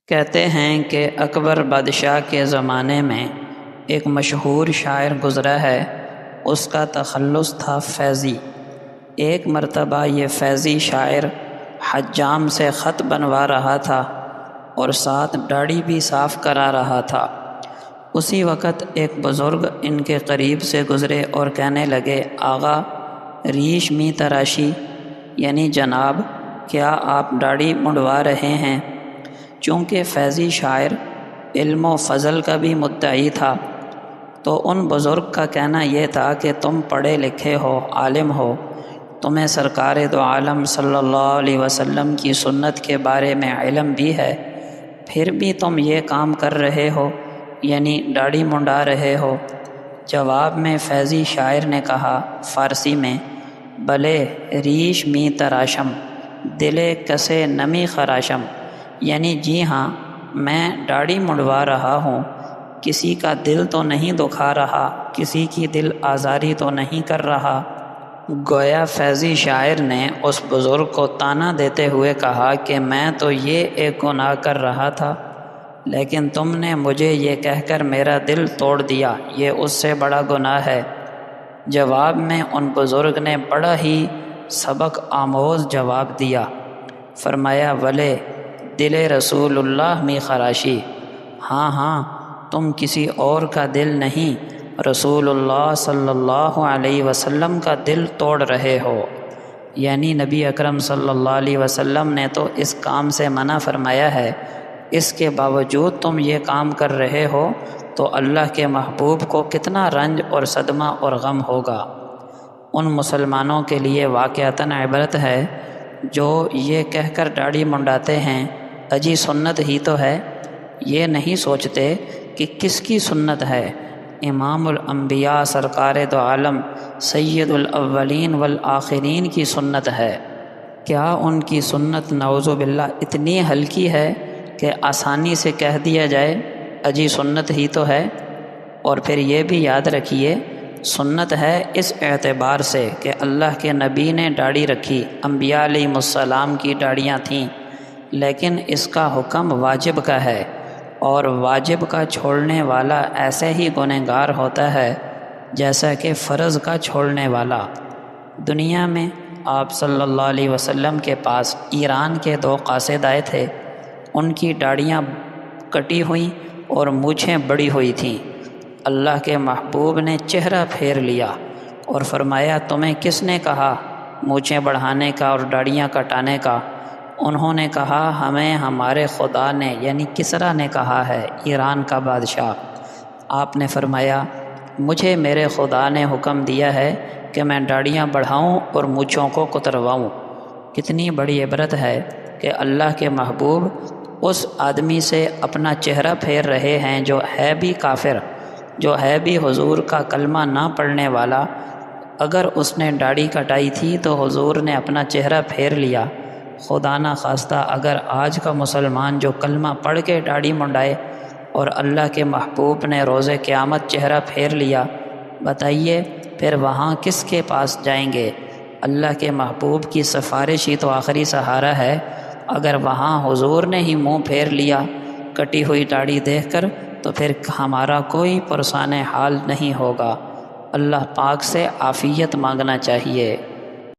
کہتے ہیں کہ اکبر بادشاہ کے زمانے میں ایک مشہور شاعر گزرا ہے، اس کا تخلص تھا فیضی۔ ایک مرتبہ یہ فیضی شاعر حجام سے خط بنوا رہا تھا اور ساتھ داڑھی بھی صاف کرا رہا تھا۔ اسی وقت ایک بزرگ ان کے قریب سے گزرے اور کہنے لگے، آغا ریش می تراشی، یعنی جناب کیا آپ داڑھی منڈوا رہے ہیں؟ چونکہ فیضی شاعر علم و فضل کا بھی مدعی تھا تو ان بزرگ کا کہنا یہ تھا کہ تم پڑھے لکھے ہو، عالم ہو، تمہیں سرکار دو عالم صلی اللہ علیہ وسلم کی سنت کے بارے میں علم بھی ہے، پھر بھی تم یہ کام کر رہے ہو، یعنی داڑھی منڈا رہے ہو۔ جواب میں فیضی شاعر نے کہا فارسی میں، بلے ریش می تراشم دلے کسے نمی خراشم، یعنی جی ہاں میں داڑھی منڈوا رہا ہوں، کسی کا دل تو نہیں دکھا رہا، کسی کی دل آزاری تو نہیں کر رہا۔ گویا فیضی شاعر نے اس بزرگ کو طعنہ دیتے ہوئے کہا کہ میں تو یہ ایک گناہ کر رہا تھا، لیکن تم نے مجھے یہ کہہ کر میرا دل توڑ دیا، یہ اس سے بڑا گناہ ہے۔ جواب میں ان بزرگ نے بڑا ہی سبق آموز جواب دیا، فرمایا ولے دل رسول اللہ می خراشی، ہاں ہاں تم کسی اور کا دل نہیں، رسول اللہ صلی اللہ علیہ وسلم کا دل توڑ رہے ہو۔ یعنی نبی اکرم صلی اللہ علیہ وسلم نے تو اس کام سے منع فرمایا ہے، اس کے باوجود تم یہ کام کر رہے ہو تو اللہ کے محبوب کو کتنا رنج اور صدمہ اور غم ہوگا۔ ان مسلمانوں کے لیے واقعتاً عبرت ہے جو یہ کہہ کر داڑھی منڈاتے ہیں اجی سنت ہی تو ہے، یہ نہیں سوچتے کہ کس کی سنت ہے۔ امام الانبیاء سرکار دو عالم سید الاولین والآخرین کی سنت ہے۔ کیا ان کی سنت نعوذ باللہ اتنی ہلکی ہے کہ آسانی سے کہہ دیا جائے اجی سنت ہی تو ہے؟ اور پھر یہ بھی یاد رکھیے سنت ہے اس اعتبار سے کہ اللہ کے نبی نے داڑھی رکھی، انبیاء علیہ السلام کی داڑھیاں تھیں، لیکن اس کا حکم واجب کا ہے، اور واجب کا چھوڑنے والا ایسے ہی گنہگار ہوتا ہے جیسا کہ فرض کا چھوڑنے والا۔ دنیا میں آپ صلی اللہ علیہ وسلم کے پاس ایران کے دو قاصد آئے تھے، ان کی داڑھیاں کٹی ہوئیں اور مونچھیں بڑی ہوئی تھیں۔ اللہ کے محبوب نے چہرہ پھیر لیا اور فرمایا تمہیں کس نے کہا مونچھیں بڑھانے کا اور داڑھیاں کٹانے کا؟ انہوں نے کہا ہمیں ہمارے خدا نے یعنی کسریٰ نے کہا ہے، ایران کا بادشاہ۔ آپ نے فرمایا مجھے میرے خدا نے حکم دیا ہے کہ میں داڑھیاں بڑھاؤں اور مونچھوں کو کترواؤں۔ کتنی بڑی عبرت ہے کہ اللہ کے محبوب اس آدمی سے اپنا چہرہ پھیر رہے ہیں جو ہے بھی کافر، جو ہے بھی حضور کا کلمہ نہ پڑھنے والا۔ اگر اس نے داڑھی کٹائی تھی تو حضور نے اپنا چہرہ پھیر لیا۔ خدا نہ خواستہ اگر آج کا مسلمان جو کلمہ پڑھ کے داڑھی منڈائے اور اللہ کے محبوب نے روز قیامت چہرہ پھیر لیا، بتائیے پھر وہاں کس کے پاس جائیں گے؟ اللہ کے محبوب کی سفارش ہی تو آخری سہارا ہے۔ اگر وہاں حضور نے ہی منہ پھیر لیا کٹی ہوئی داڑھی دیکھ کر تو پھر ہمارا کوئی پرسان حال نہیں ہوگا۔ اللہ پاک سے عافیت مانگنا چاہیے۔